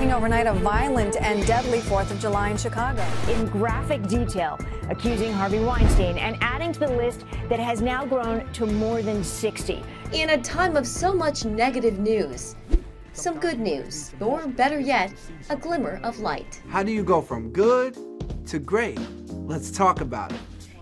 covering overnight a violent and deadly 4th of July in Chicago. In graphic detail, accusing Harvey Weinstein and adding to the list that has now grown to more than 60. In a time of so much negative news, some good news, or better yet, a glimmer of light. How do you go from good to great? Let's talk about it.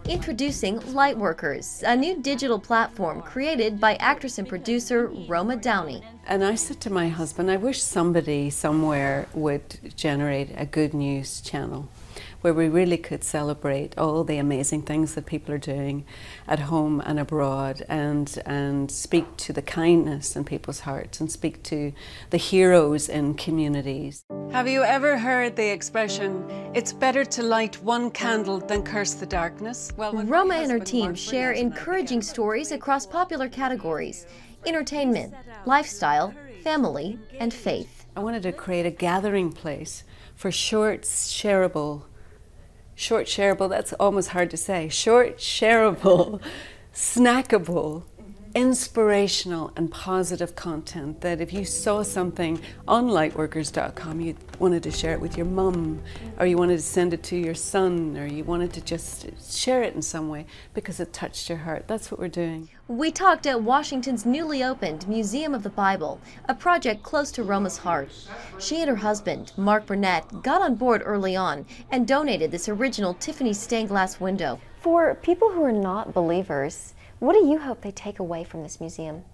Introducing Lightworkers, a new digital platform created by actress and producer Roma Downey. And I said to my husband, I wish somebody somewhere would generate a good news channel where we really could celebrate all the amazing things that people are doing at home and abroad, and speak to the kindness in people's hearts and speak to the heroes in communities. Have you ever heard the expression, it's better to light one candle than curse the darkness? Well, Roma and her team share encouraging stories across popular categories: entertainment, lifestyle, family, and faith. I wanted to create a gathering place for short shareable, that's almost hard to say, short shareable, snackable, inspirational and positive content that if you saw something on lightworkers.com, you wanted to share it with your mum, or you wanted to send it to your son, or you wanted to just share it in some way because it touched your heart. That's what we're doing. We talked at Washington's newly opened Museum of the Bible, a project close to Roma's heart. She and her husband, Mark Burnett, got on board early on and donated this original Tiffany stained glass window. For people who are not believers, what do you hope they take away from this museum?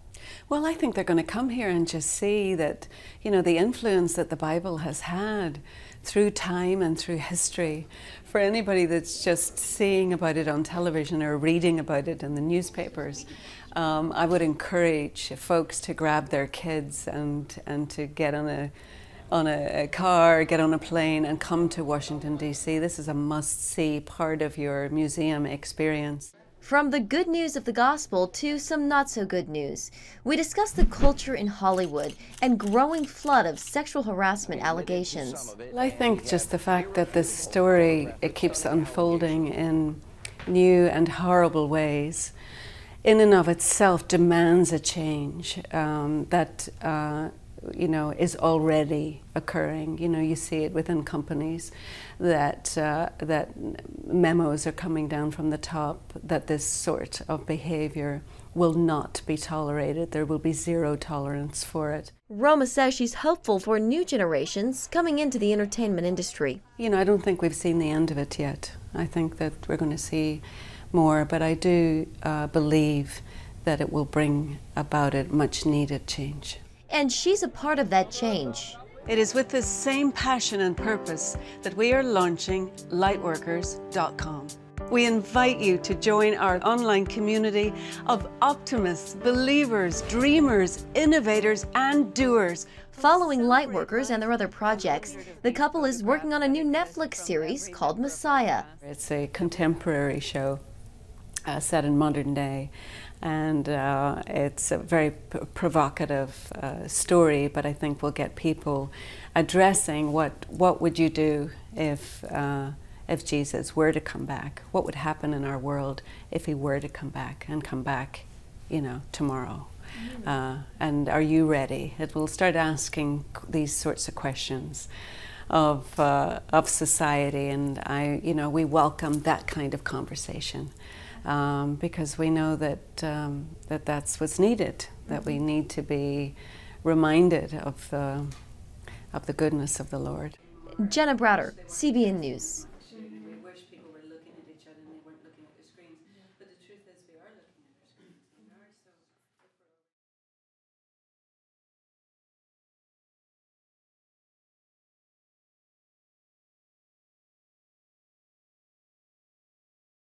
Well, I think they're going to come here and just see that, you know, the influence that the Bible has had through time and through history. For anybody that's just seeing about it on television or reading about it in the newspapers, I would encourage folks to grab their kids and to get on a car, get on a plane and come to Washington, D.C. This is a must-see part of your museum experience. From the good news of the gospel to some not-so-good news, we discuss the culture in Hollywood and growing flood of sexual harassment allegations. I think just the fact that this story, it keeps unfolding in new and horrible ways, in and of itself demands a change that you know, is already occurring. You know, you see it within companies that memos are coming down from the top that this sort of behavior will not be tolerated. There will be zero tolerance for it. Roma says she's hopeful for new generations coming into the entertainment industry. You know, I don't think we've seen the end of it yet. I think that we're going to see more, but I do believe that it will bring about a much needed change. And she's a part of that change. It is with this same passion and purpose that we are launching lightworkers.com. We invite you to join our online community of optimists, believers, dreamers, innovators, and doers. Following Lightworkers and their other projects, the couple is working on a new Netflix series called Messiah. It's a contemporary show set in modern day. And it's a very provocative story, but I think we'll get people addressing what would you do if Jesus were to come back? What would happen in our world if he were to come back, you know, tomorrow? And are you ready? It will start asking these sorts of questions of society, and you know, we welcome that kind of conversation. Because we know that that's what's needed, that we need to be reminded of the goodness of the Lord. Jenna Browder, CBN News. We wish people were looking at each other and they weren't looking at the screens, but the truth is we are looking